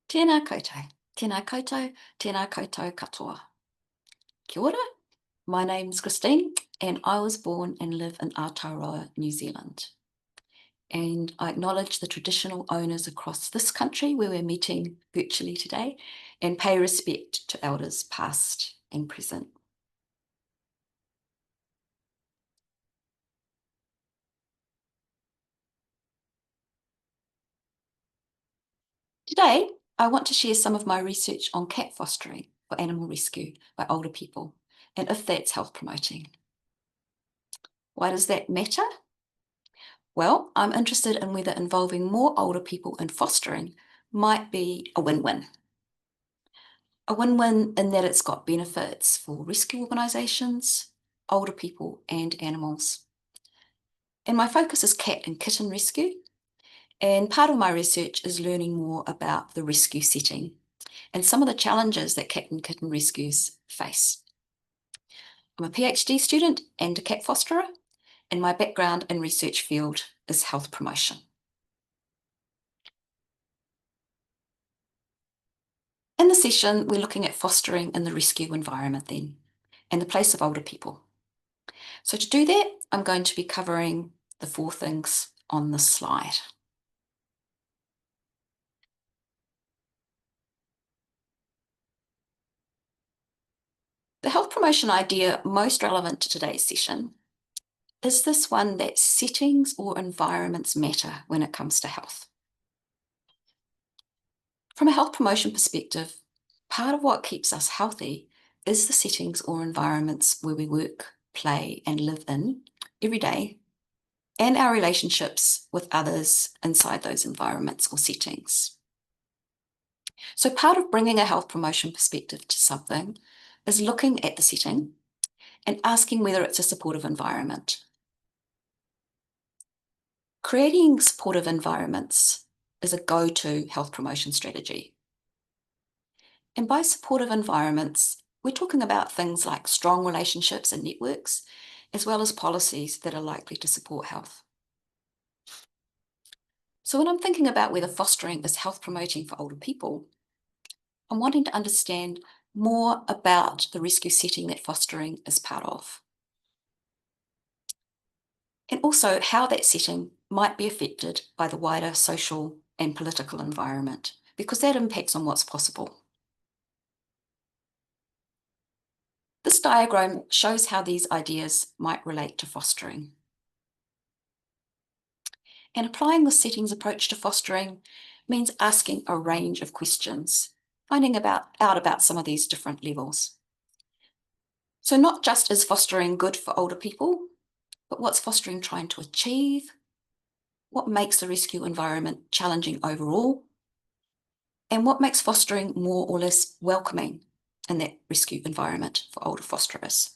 Tēnā koutou, tēnā koutou, tēnā koutou katoa. Kia ora, my name's Christine and I was born and live in Aotearoa, New Zealand. And I acknowledge the traditional owners across this country where we're meeting virtually today and pay respect to elders past and present. Today, I want to share some of my research on cat fostering for animal rescue by older people and if that's health promoting. Why does that matter? Well, I'm interested in whether involving more older people in fostering might be a win-win. A win-win in that it's got benefits for rescue organisations, older people and animals. And my focus is cat and kitten rescue. And part of my research is learning more about the rescue setting and some of the challenges that cat and kitten rescues face. I'm a PhD student and a cat fosterer, and my background and research field is health promotion. In the session, we're looking at fostering in the rescue environment then, and the place of older people. So to do that, I'm going to be covering the 4 things on this slide. The health promotion idea most relevant to today's session is this one that settings or environments matter when it comes to health. From a health promotion perspective, part of what keeps us healthy is the settings or environments where we work, play and live in every day, and our relationships with others inside those environments or settings. So part of bringing a health promotion perspective to something is looking at the setting and asking whether it's a supportive environment. Creating supportive environments is a go-to health promotion strategy. And by supportive environments, we're talking about things like strong relationships and networks, as well as policies that are likely to support health. So when I'm thinking about whether fostering is health promoting for older people, I'm wanting to understand more about the rescue setting that fostering is part of. And also how that setting might be affected by the wider social and political environment, because that impacts on what's possible. This diagram shows how these ideas might relate to fostering. And applying the settings approach to fostering means asking a range of questions, finding out about some of these different levels. So not just is fostering good for older people, but what's fostering trying to achieve? What makes the rescue environment challenging overall? And what makes fostering more or less welcoming in that rescue environment for older fosterers?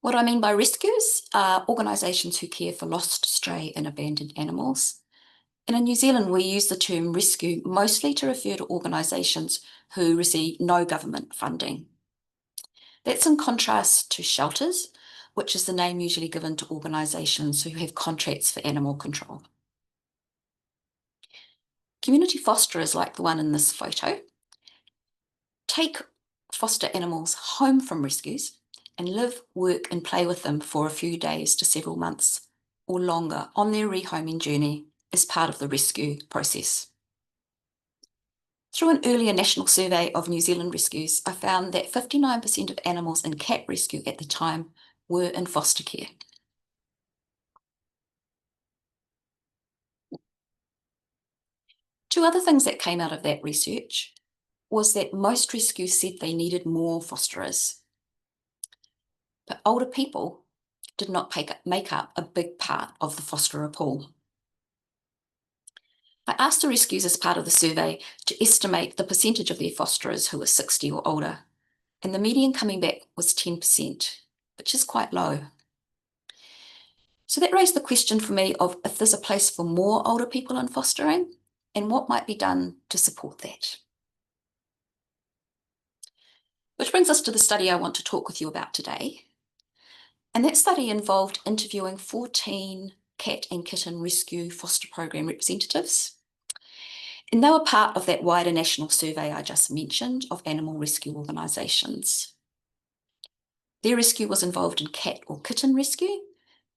What I mean by rescues are organisations who care for lost, stray and abandoned animals. And in New Zealand, we use the term rescue mostly to refer to organisations who receive no government funding. That's in contrast to shelters, which is the name usually given to organisations who have contracts for animal control. Community fosterers, like the one in this photo, take foster animals home from rescues and live, work and play with them for a few days to several months or longer on their rehoming journey as part of the rescue process. Through an earlier national survey of New Zealand rescues, I found that 59% of animals in cat rescue at the time were in foster care. Two other things that came out of that research was that most rescues said they needed more fosterers, but older people did not make up a big part of the fosterer pool. I asked the rescues as part of the survey to estimate the percentage of their fosterers who were 60 or older, and the median coming back was 10%, which is quite low. So that raised the question for me of if there's a place for more older people in fostering and what might be done to support that. Which brings us to the study I want to talk with you about today. And that study involved interviewing 14 cat and kitten rescue foster program representatives. And they were part of that wider national survey I just mentioned of animal rescue organisations. Their rescue was involved in cat or kitten rescue.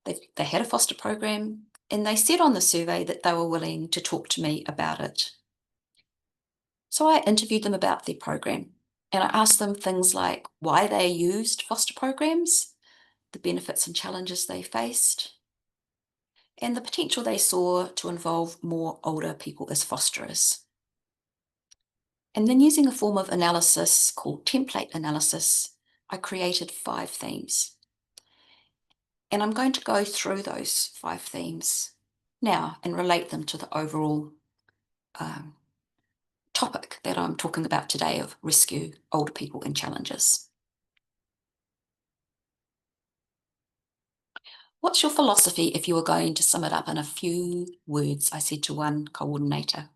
They had a foster program, and they said on the survey that they were willing to talk to me about it. So I interviewed them about their program, and I asked them things like why they used foster programs, the benefits and challenges they faced, and the potential they saw to involve more older people as fosterers. And then, using a form of analysis called template analysis, I created 5 themes. And I'm going to go through those 5 themes now and relate them to the overall topic that I'm talking about today of rescue older people and challenges. What's your philosophy if you were going to sum it up in a few words? I said to one coordinator.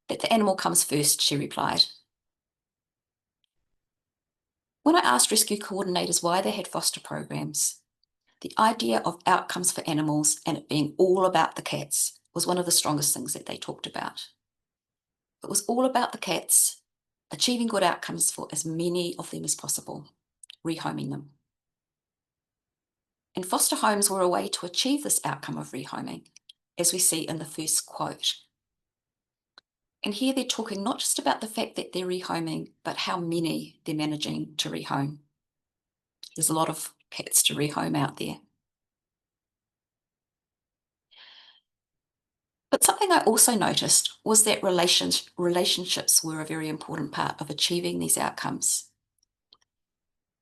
That the animal comes first, she replied. When I asked rescue coordinators why they had foster programs, the idea of outcomes for animals and it being all about the cats was one of the strongest things that they talked about. It was all about the cats, achieving good outcomes for as many of them as possible, rehoming them. And foster homes were a way to achieve this outcome of rehoming, as we see in the first quote. And here they're talking not just about the fact that they're rehoming, but how many they're managing to rehome. There's a lot of cats to rehome out there. But something I also noticed was that relationships were a very important part of achieving these outcomes.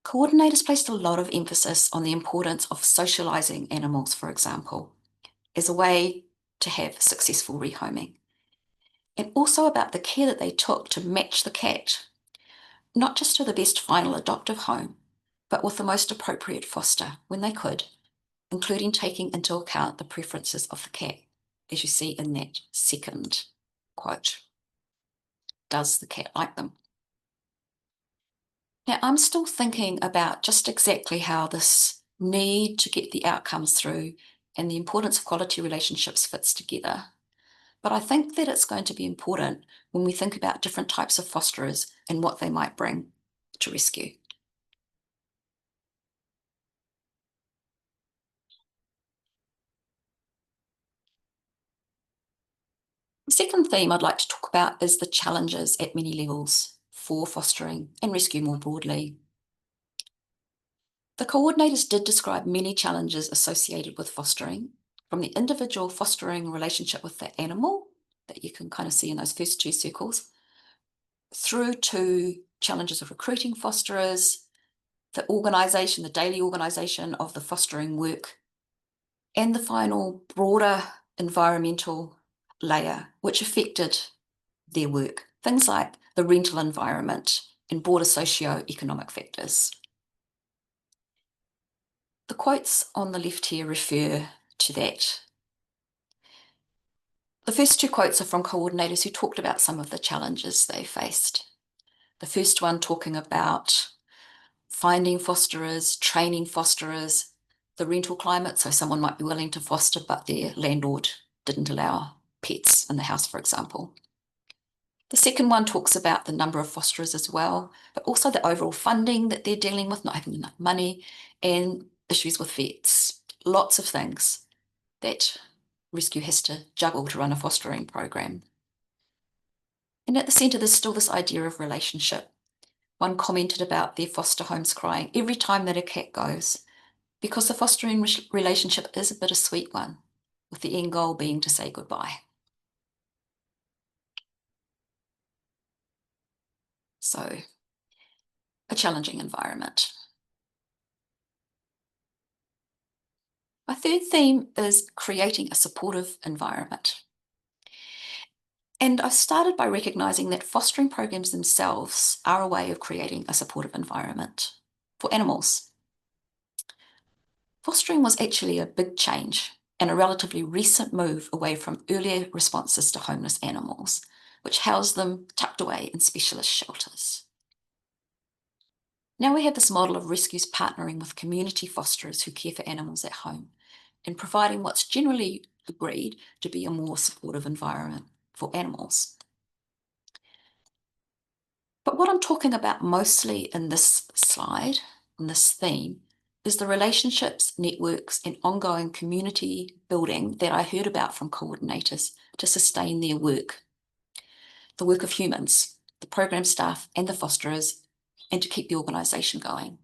Coordinators placed a lot of emphasis on the importance of socialising animals, for example, as a way to have successful rehoming. And also about the care that they took to match the cat, not just to the best final adoptive home, but with the most appropriate foster when they could, including taking into account the preferences of the cat, as you see in that second quote. Does the cat like them? Now, I'm still thinking about just exactly how this need to get the outcomes through and the importance of quality relationships fits together. But I think that it's going to be important when we think about different types of fosterers and what they might bring to rescue. The second theme I'd like to talk about is the challenges at many levels for fostering and rescue more broadly. The coordinators did describe many challenges associated with fostering, from the individual fostering relationship with the animal, that you can kind of see in those first 2 circles, through to challenges of recruiting fosterers, the organisation, the daily organisation of the fostering work, and the final broader environmental layer, which affected their work. Things like the rental environment and broader socio-economic factors. The quotes on the left here refer to that. The first 2 quotes are from coordinators who talked about some of the challenges they faced. The first one talking about finding fosterers, training fosterers, the rental climate, so someone might be willing to foster, but their landlord didn't allow pets in the house, for example. The second one talks about the number of fosterers as well, but also the overall funding that they're dealing with, not having enough money, and issues with vets. Lots of things that rescue has to juggle to run a fostering program. And at the centre, there's still this idea of relationship. One commented about their foster homes crying every time that a cat goes, because the fostering relationship is a bittersweet one, with the end goal being to say goodbye. So, a challenging environment. My third theme is creating a supportive environment. And I've started by recognising that fostering programs themselves are a way of creating a supportive environment for animals. Fostering was actually a big change and a relatively recent move away from earlier responses to homeless animals, which housed them tucked away in specialist shelters. Now we have this model of rescues partnering with community fosterers who care for animals at home. and providing what's generally agreed to be a more supportive environment for animals. But what I'm talking about mostly in this slide, in this theme, is the relationships, networks, and ongoing community building that I heard about from coordinators to sustain their work. The work of humans, the program staff, and the fosterers, and to keep the organisation going.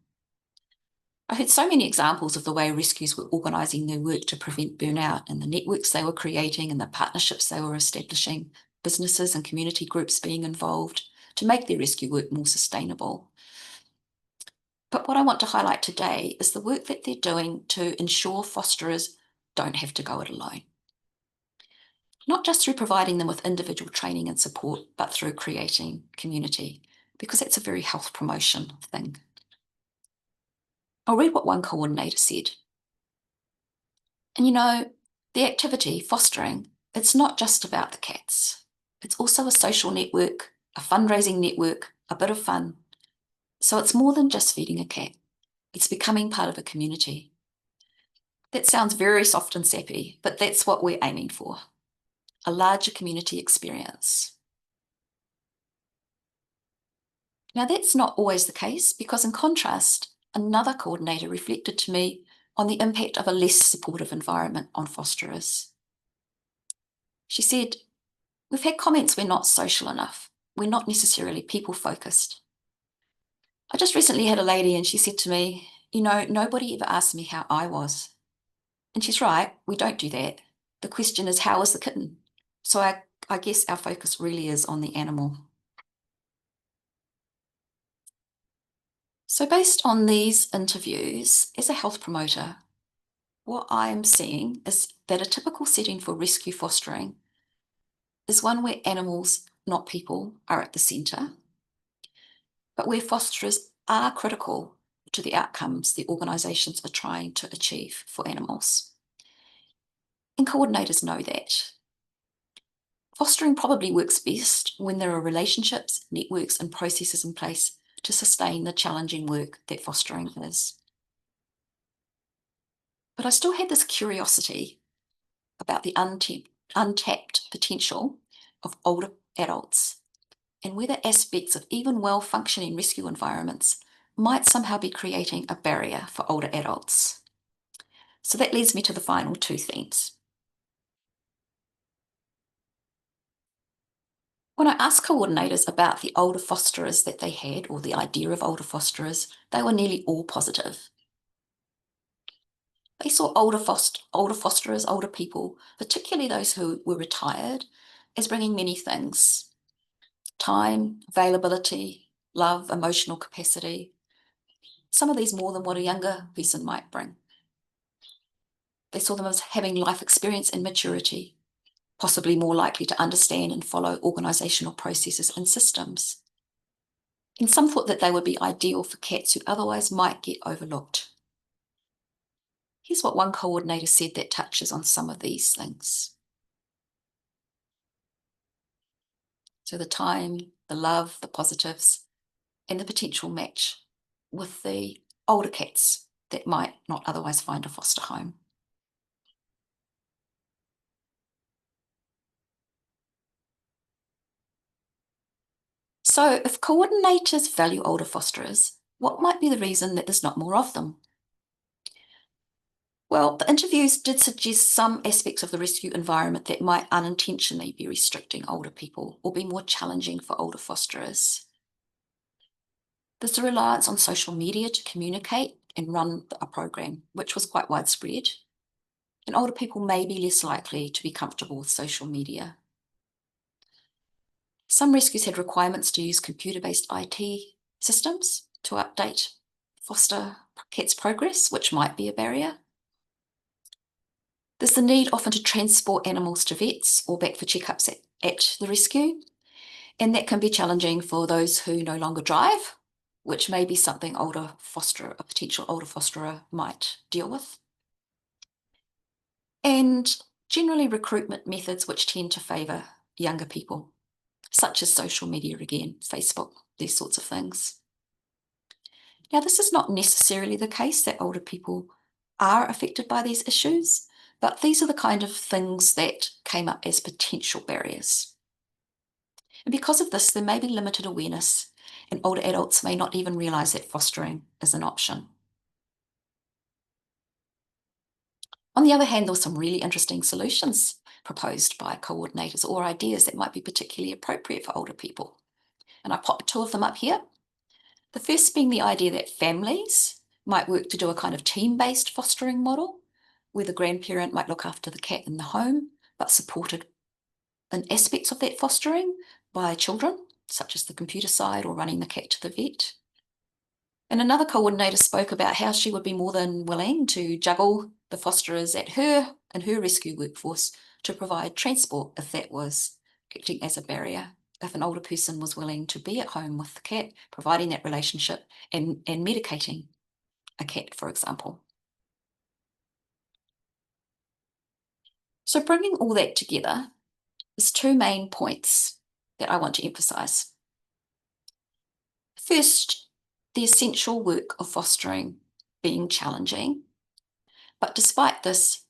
I heard so many examples of the way rescues were organising their work to prevent burnout, and the networks they were creating and the partnerships they were establishing, businesses and community groups being involved to make their rescue work more sustainable. But what I want to highlight today is the work that they're doing to ensure fosterers don't have to go it alone. Not just through providing them with individual training and support, but through creating community, because that's a very health promotion thing. I'll read what one coordinator said. And you know, the activity, fostering, it's not just about the cats. It's also a social network, a fundraising network, a bit of fun. So it's more than just feeding a cat. It's becoming part of a community. That sounds very soft and sappy, but that's what we're aiming for. A larger community experience. Now that's not always the case, because in contrast, another coordinator reflected to me on the impact of a less supportive environment on fosterers. She said, "We've had comments we're not social enough. We're not necessarily people-focused." I just recently had a lady and she said to me, "You know, nobody ever asked me how I was." And she's right, we don't do that. The question is, how is the kitten? So I guess our focus really is on the animal. So based on these interviews, as a health promoter, what I'm seeing is that a typical setting for rescue fostering is one where animals, not people, are at the centre, but where fosterers are critical to the outcomes the organisations are trying to achieve for animals. And coordinators know that. Fostering probably works best when there are relationships, networks, and processes in place to sustain the challenging work that fostering is. But I still had this curiosity about the untapped potential of older adults and whether aspects of even well-functioning rescue environments might somehow be creating a barrier for older adults. So that leads me to the final two themes. When I asked coordinators about the older fosterers that they had, or the idea of older fosterers, they were nearly all positive. They saw older fosterers, older people, particularly those who were retired, as bringing many things: time, availability, love, emotional capacity. Some of these more than what a younger person might bring. They saw them as having life experience and maturity, possibly more likely to understand and follow organisational processes and systems. And some thought that they would be ideal for cats who otherwise might get overlooked. Here's what one coordinator said that touches on some of these things. So the time, the love, the positives, and the potential match with the older cats that might not otherwise find a foster home. So if coordinators value older fosterers, what might be the reason that there's not more of them? Well, the interviews did suggest some aspects of the rescue environment that might unintentionally be restricting older people or be more challenging for older fosterers. There's a reliance on social media to communicate and run a program, which was quite widespread. And older people may be less likely to be comfortable with social media. Some rescues had requirements to use computer-based IT systems to update foster cats' progress, which might be a barrier. There's the need often to transport animals to vets or back for checkups at the rescue, and that can be challenging for those who no longer drive, which may be something a potential older fosterer might deal with. And generally recruitment methods which tend to favour younger people, such as social media again, Facebook, these sorts of things. Now, this is not necessarily the case that older people are affected by these issues, But these are the kind of things that came up as potential barriers. And because of this, there may be limited awareness, and older adults may not even realise that fostering is an option. On the other hand, there were some really interesting solutions proposed by coordinators or ideas that might be particularly appropriate for older people. And I popped two of them up here. The first being the idea that families might work to do a kind of team-based fostering model, where the grandparent might look after the cat in the home, but supported in aspects of that fostering by children, such as the computer side or running the cat to the vet. And another coordinator spoke about how she would be more than willing to juggle the fosterers in her rescue workforce to provide transport if that was acting as a barrier. If an older person was willing to be at home with the cat, providing that relationship and medicating a cat, for example. So bringing all that together, there's two main points that I want to emphasise. First, the essential work of fostering being challenging, but despite this,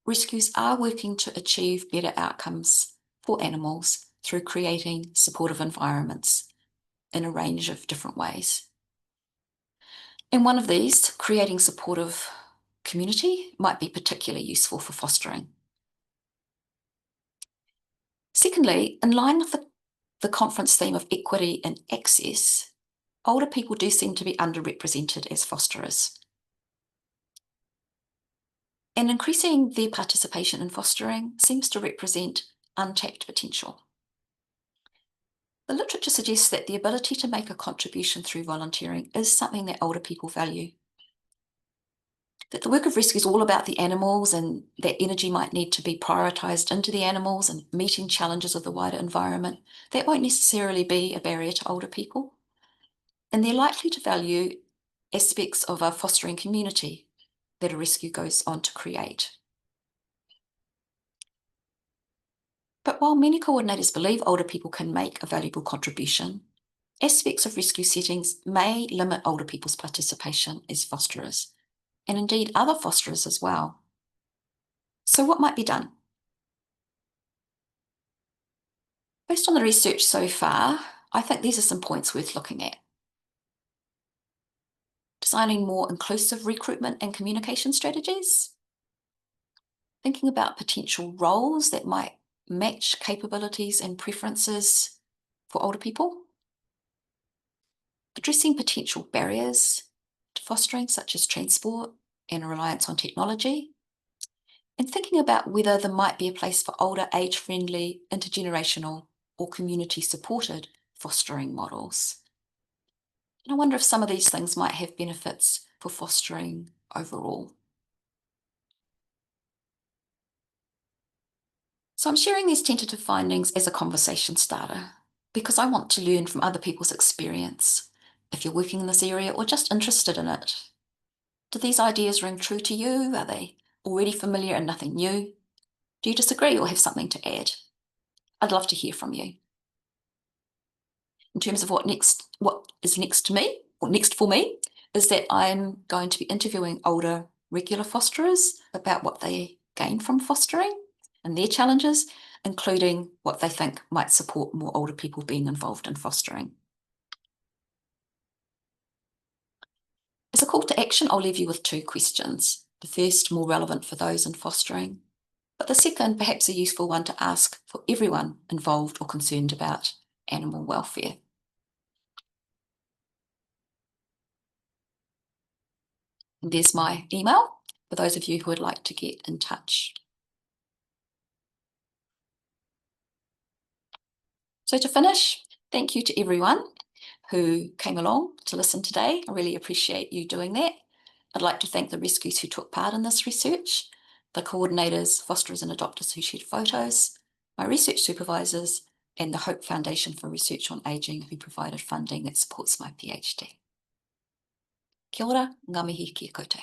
rescues are working to achieve better outcomes for animals through creating supportive environments in a range of different ways. And one of these, creating supportive community, might be particularly useful for fostering. Secondly, in line with the conference theme of equity and access, older people do seem to be underrepresented as fosterers. And increasing their participation in fostering seems to represent untapped potential. The literature suggests that the ability to make a contribution through volunteering is something that older people value. That the work of rescue is all about the animals, and that energy might need to be prioritised into the animals and meeting challenges of the wider environment. That won't necessarily be a barrier to older people. And they're likely to value aspects of a fostering community that a rescue goes on to create. But while many coordinators believe older people can make a valuable contribution, aspects of rescue settings may limit older people's participation as fosterers, and indeed other fosterers as well. So what might be done? Based on the research so far, I think these are some points worth looking at. Designing more inclusive recruitment and communication strategies. Thinking about potential roles that might match capabilities and preferences for older people. Addressing potential barriers to fostering, such as transport and reliance on technology. And thinking about whether there might be a place for older, age-friendly, intergenerational or community-supported fostering models. And I wonder if some of these things might have benefits for fostering overall. So I'm sharing these tentative findings as a conversation starter because I want to learn from other people's experience. If you're working in this area or just interested in it, do these ideas ring true to you? Are they already familiar and nothing new? Do you disagree or have something to add? I'd love to hear from you. In terms of what is next to me, or next for me, is that I'm going to be interviewing older regular fosterers about what they gain from fostering and their challenges, including what they think might support more older people being involved in fostering. As a call to action, I'll leave you with two questions. The first, more relevant for those in fostering, but the second, perhaps a useful one to ask for everyone involved or concerned about animal welfare. And there's my email for those of you who would like to get in touch. So to finish, thank you to everyone who came along to listen today. I really appreciate you doing that. I'd like to thank the rescues who took part in this research, the coordinators, fosterers and adopters who shared photos, my research supervisors, and the Hope Foundation for Research on Ageing who provided funding that supports my PhD. Kia ora, ngā mihi ki a koutou.